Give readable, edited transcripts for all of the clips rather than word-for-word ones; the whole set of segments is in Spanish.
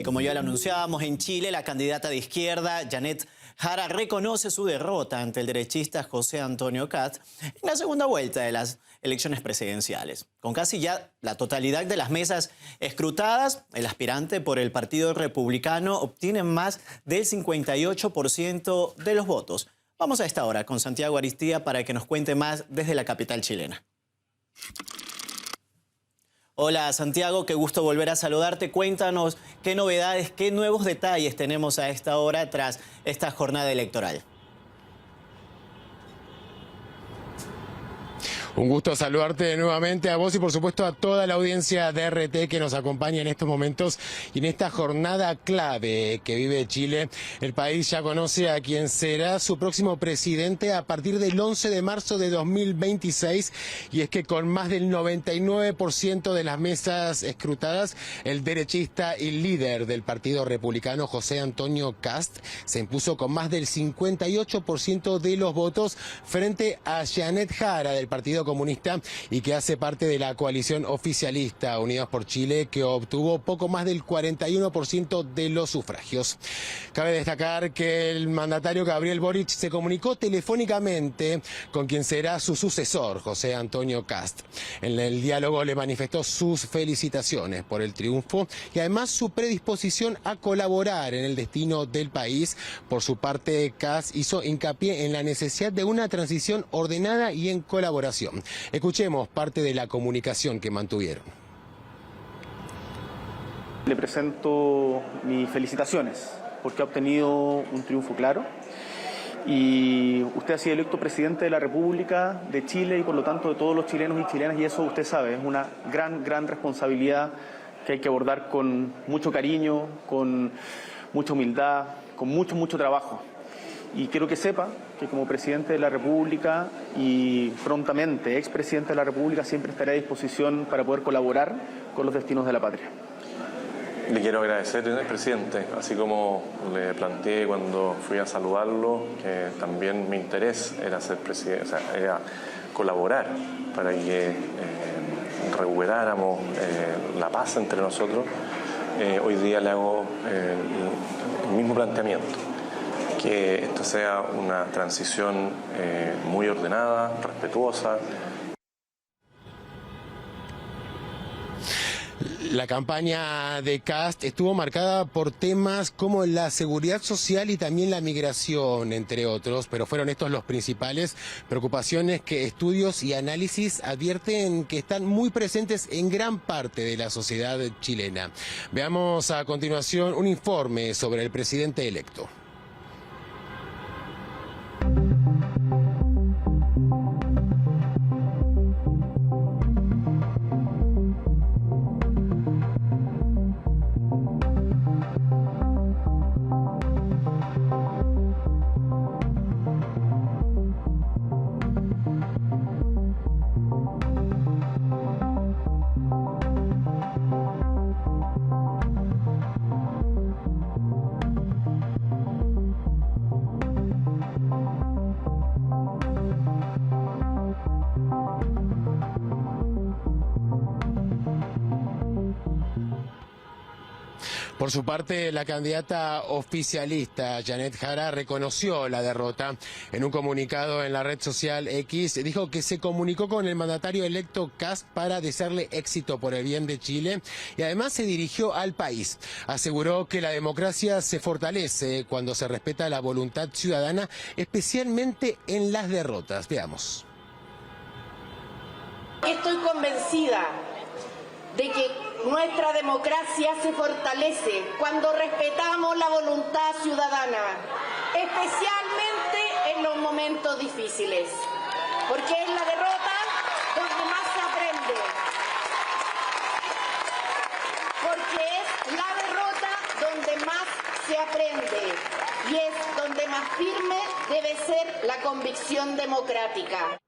Como ya lo anunciábamos, en Chile la candidata de izquierda, Janet Jara, reconoce su derrota ante el derechista José Antonio Kast en la segunda vuelta de las elecciones presidenciales. Con casi ya la totalidad de las mesas escrutadas, el aspirante por el Partido Republicano obtiene más del 58% de los votos. Vamos a esta hora con Santiago Aristía para que nos cuente más desde la capital chilena. Hola Santiago, qué gusto volver a saludarte. Cuéntanos qué novedades, qué nuevos detalles tenemos a esta hora tras esta jornada electoral. Un gusto saludarte nuevamente a vos y por supuesto a toda la audiencia de RT que nos acompaña en estos momentos y en esta jornada clave que vive Chile. El país ya conoce a quien será su próximo presidente a partir del 11 de marzo de 2026 y es que con más del 99% de las mesas escrutadas, el derechista y líder del Partido Republicano José Antonio Kast se impuso con más del 58% de los votos frente a Janet Jara del Partido Comunista y que hace parte de la coalición oficialista Unidos por Chile, que obtuvo poco más del 41% de los sufragios. Cabe destacar que el mandatario Gabriel Boric se comunicó telefónicamente con quien será su sucesor, José Antonio Kast. En el diálogo le manifestó sus felicitaciones por el triunfo y además su predisposición a colaborar en el destino del país. Por su parte, Kast hizo hincapié en la necesidad de una transición ordenada y en colaboración. Escuchemos parte de la comunicación que mantuvieron. Le presento mis felicitaciones porque ha obtenido un triunfo claro y usted ha sido electo presidente de la República de Chile y por lo tanto de todos los chilenos y chilenas, y eso usted sabe, es una gran responsabilidad que hay que abordar con mucho cariño, con mucha humildad, con mucho trabajo. Y quiero que sepa que como presidente de la República y prontamente expresidente de la República siempre estaré a disposición para poder colaborar con los destinos de la patria. Le quiero agradecer, presidente, así como le planteé cuando fui a saludarlo, que también mi interés era ser presidente, o sea, era colaborar para que recuperáramos la paz entre nosotros. Hoy día le hago el mismo planteamiento, que esto sea una transición muy ordenada, respetuosa. La campaña de Kast estuvo marcada por temas como la seguridad social y también la migración, entre otros, pero fueron estos los principales preocupaciones que estudios y análisis advierten que están muy presentes en gran parte de la sociedad chilena. Veamos a continuación un informe sobre el presidente electo. Por su parte, la candidata oficialista Janet Jara reconoció la derrota. En un comunicado en la red social X, dijo que se comunicó con el mandatario electo Kast para desearle éxito por el bien de Chile y además se dirigió al país. Aseguró que la democracia se fortalece cuando se respeta la voluntad ciudadana, especialmente en las derrotas. Veamos. Estoy convencida de que nuestra democracia se fortalece cuando respetamos la voluntad ciudadana, especialmente en los momentos difíciles, porque es la derrota donde más se aprende, porque es la derrota donde más se aprende y es donde más firme debe ser la convicción democrática.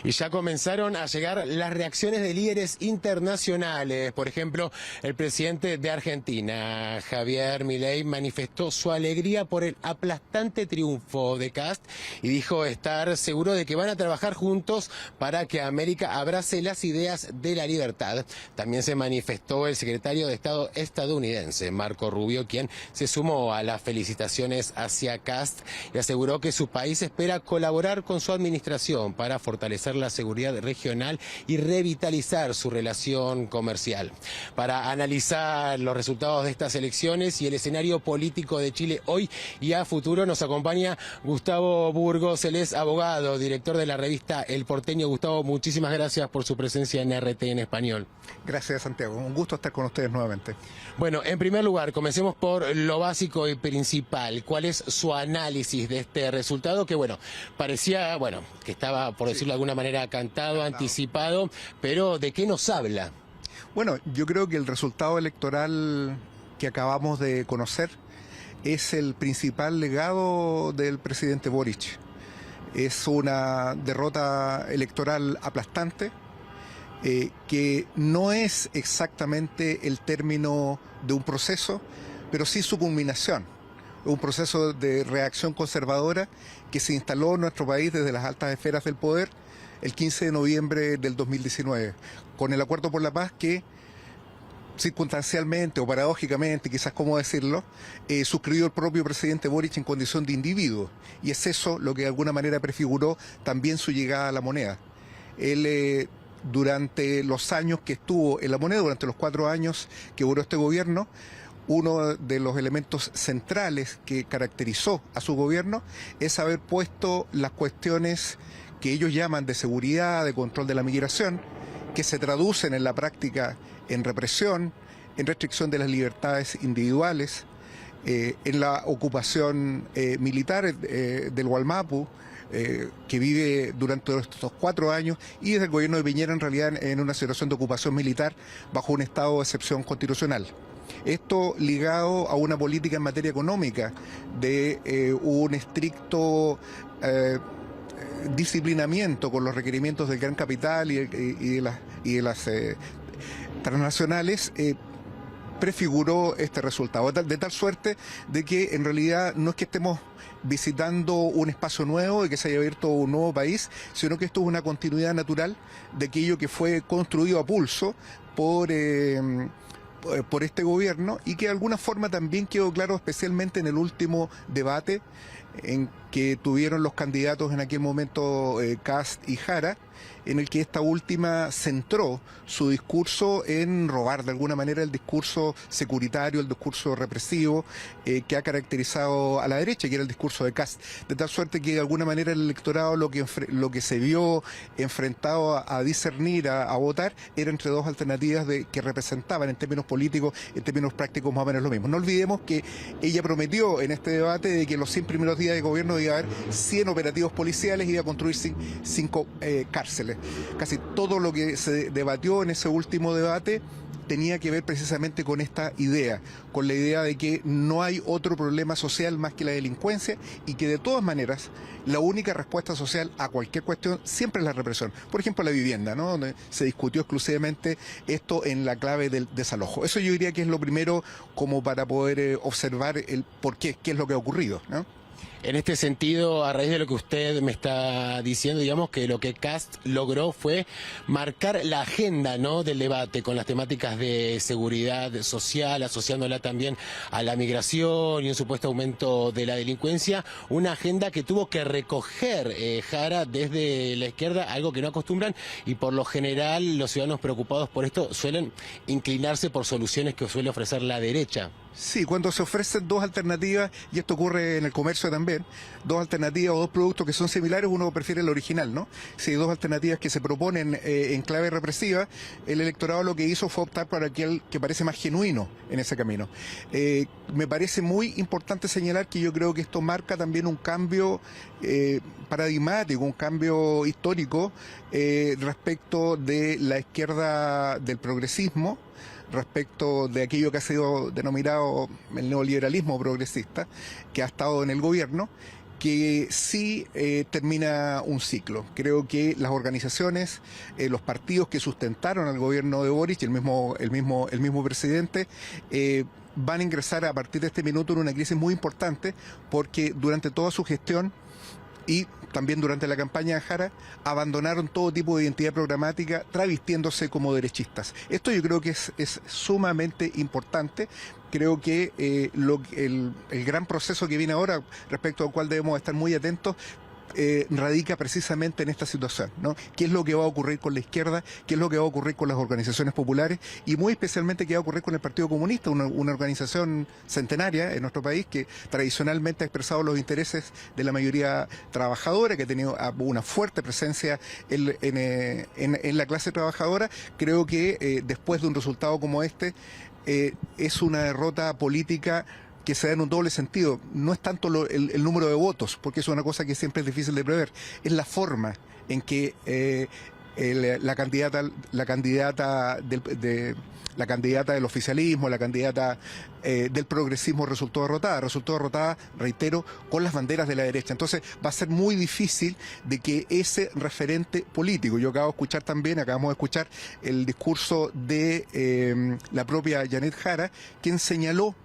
Y ya comenzaron a llegar las reacciones de líderes internacionales. Por ejemplo, el presidente de Argentina, Javier Milei, manifestó su alegría por el aplastante triunfo de Kast y dijo estar seguro de que van a trabajar juntos para que América abrace las ideas de la libertad. También se manifestó el secretario de Estado estadounidense, Marco Rubio, quien se sumó a las felicitaciones hacia Kast y aseguró que su país espera colaborar con su administración para fortalecer la seguridad regional y revitalizar su relación comercial. Para analizar los resultados de estas elecciones y el escenario político de Chile hoy y a futuro nos acompaña Gustavo Burgos. Él es abogado, director de la revista El Porteño. Gustavo, muchísimas gracias por su presencia en RT en español. Gracias, Santiago. Un gusto estar con ustedes nuevamente. Bueno, en primer lugar, comencemos por lo básico y principal. ¿Cuál es su análisis de este resultado? Que parecía, que estaba, por decirlo de alguna manera, cantado, anticipado, pero ¿de qué nos habla? Bueno, yo creo que el resultado electoral que acabamos de conocer es el principal legado del presidente Boric. Es una derrota electoral aplastante, que no es exactamente el término de un proceso, pero sí su culminación. Un proceso de reacción conservadora que se instaló en nuestro país desde las altas esferas del poder el 15 de noviembre del 2019, con el Acuerdo por la Paz que circunstancialmente o paradójicamente, quizás cómo decirlo, suscribió el propio presidente Boric en condición de individuo. Y es eso lo que de alguna manera prefiguró también su llegada a la moneda. Él, durante los años que estuvo en la moneda, durante los 4 años que duró este gobierno, uno de los elementos centrales que caracterizó a su gobierno es haber puesto las cuestiones que ellos llaman de seguridad, de control de la migración, que se traducen en la práctica en represión, en restricción de las libertades individuales, en la ocupación militar del Gualmapu, que vive durante estos 4 años, y desde el gobierno de Piñera en realidad en una situación de ocupación militar bajo un estado de excepción constitucional. Esto ligado a una política en materia económica de un estricto disciplinamiento con los requerimientos del gran capital y de las transnacionales, prefiguró este resultado, de tal suerte de que en realidad no es que estemos visitando un espacio nuevo y que se haya abierto un nuevo país, sino que esto es una continuidad natural de aquello que fue construido a pulso por este gobierno y que de alguna forma también quedó claro, especialmente en el último debate en que tuvieron los candidatos en aquel momento Kast y Jara, en el que esta última centró su discurso en robar de alguna manera el discurso securitario, el discurso represivo que ha caracterizado a la derecha, que era el discurso de Kast. De tal suerte que de alguna manera el electorado lo que se vio enfrentado a discernir, a votar, era entre dos alternativas que representaban en términos políticos, en términos prácticos más o menos lo mismo. No olvidemos que ella prometió en este debate de que los 100 primeros días de gobierno iba a haber 100 operativos policiales y iba a construir 5 cárceles. Casi todo lo que se debatió en ese último debate tenía que ver precisamente con esta idea, con la idea de que no hay otro problema social más que la delincuencia y que de todas maneras la única respuesta social a cualquier cuestión siempre es la represión. Por ejemplo, la vivienda, ¿no? Donde se discutió exclusivamente esto en la clave del desalojo. Eso yo diría que es lo primero como para poder observar el por qué es lo que ha ocurrido, ¿no? En este sentido, a raíz de lo que usted me está diciendo, digamos que lo que Kast logró fue marcar la agenda, ¿no?, del debate con las temáticas de seguridad social, asociándola también a la migración y un supuesto aumento de la delincuencia, una agenda que tuvo que recoger Jara desde la izquierda, algo que no acostumbran, y por lo general los ciudadanos preocupados por esto suelen inclinarse por soluciones que suele ofrecer la derecha. Sí, cuando se ofrecen dos alternativas, y esto ocurre en el comercio también, dos alternativas o dos productos que son similares, uno prefiere el original, ¿no? Si hay dos alternativas que se proponen en clave represiva, el electorado lo que hizo fue optar por aquel que parece más genuino en ese camino. Me parece muy importante señalar que yo creo que esto marca también un cambio paradigmático, un cambio histórico respecto de la izquierda del progresismo, respecto de aquello que ha sido denominado el neoliberalismo progresista, que ha estado en el gobierno, que sí termina un ciclo. Creo que las organizaciones, los partidos que sustentaron al gobierno de Boric y el mismo presidente, van a ingresar a partir de este minuto en una crisis muy importante, porque durante toda su gestión y también durante la campaña de Jara abandonaron todo tipo de identidad programática, travestiéndose como derechistas. Esto yo creo que es sumamente importante. Creo que el gran proceso que viene ahora, respecto al cual debemos estar muy atentos, radica precisamente en esta situación, ¿no? ¿Qué es lo que va a ocurrir con la izquierda? ¿Qué es lo que va a ocurrir con las organizaciones populares? Y muy especialmente qué va a ocurrir con el Partido Comunista, una organización centenaria en nuestro país que tradicionalmente ha expresado los intereses de la mayoría trabajadora, que ha tenido una fuerte presencia en la clase trabajadora. Creo que después de un resultado como este, es una derrota política que se da en un doble sentido. No es tanto el número de votos, porque es una cosa que siempre es difícil de prever, es la forma en que la candidata del oficialismo, la candidata del progresismo resultó derrotada, reitero, con las banderas de la derecha. Entonces va a ser muy difícil de que ese referente político, yo acabamos de escuchar el discurso de la propia Janet Jara, quien señaló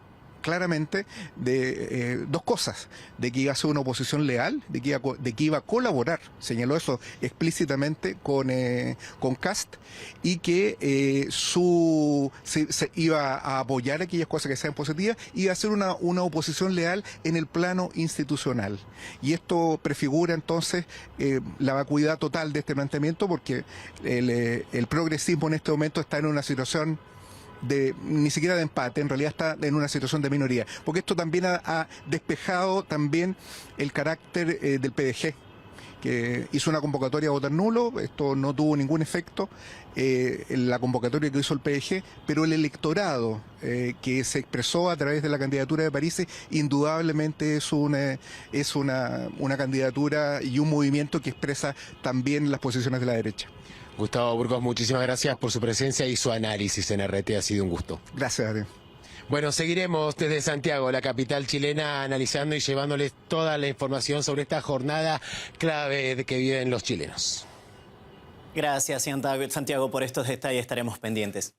claramente de dos cosas: de que iba a ser una oposición leal, de que iba a colaborar, señaló eso explícitamente con Kast, y que se iba a apoyar aquellas cosas que sean positivas, y iba a ser una oposición leal en el plano institucional. Y esto prefigura entonces la vacuidad total de este planteamiento, porque el progresismo en este momento está en una situación ni siquiera de empate, en realidad está en una situación de minoría, porque esto también ha despejado también el carácter del PDG, que hizo una convocatoria a votar nulo. Esto no tuvo ningún efecto en la convocatoria que hizo el PDG, pero el electorado que se expresó a través de la candidatura de París indudablemente es una candidatura y un movimiento que expresa también las posiciones de la derecha. Gustavo Burgos, muchísimas gracias por su presencia y su análisis en RT. Ha sido un gusto. Gracias a ti. Bueno, seguiremos desde Santiago, la capital chilena, analizando y llevándoles toda la información sobre esta jornada clave que viven los chilenos. Gracias, Santiago, por estos detalles. Estaremos pendientes.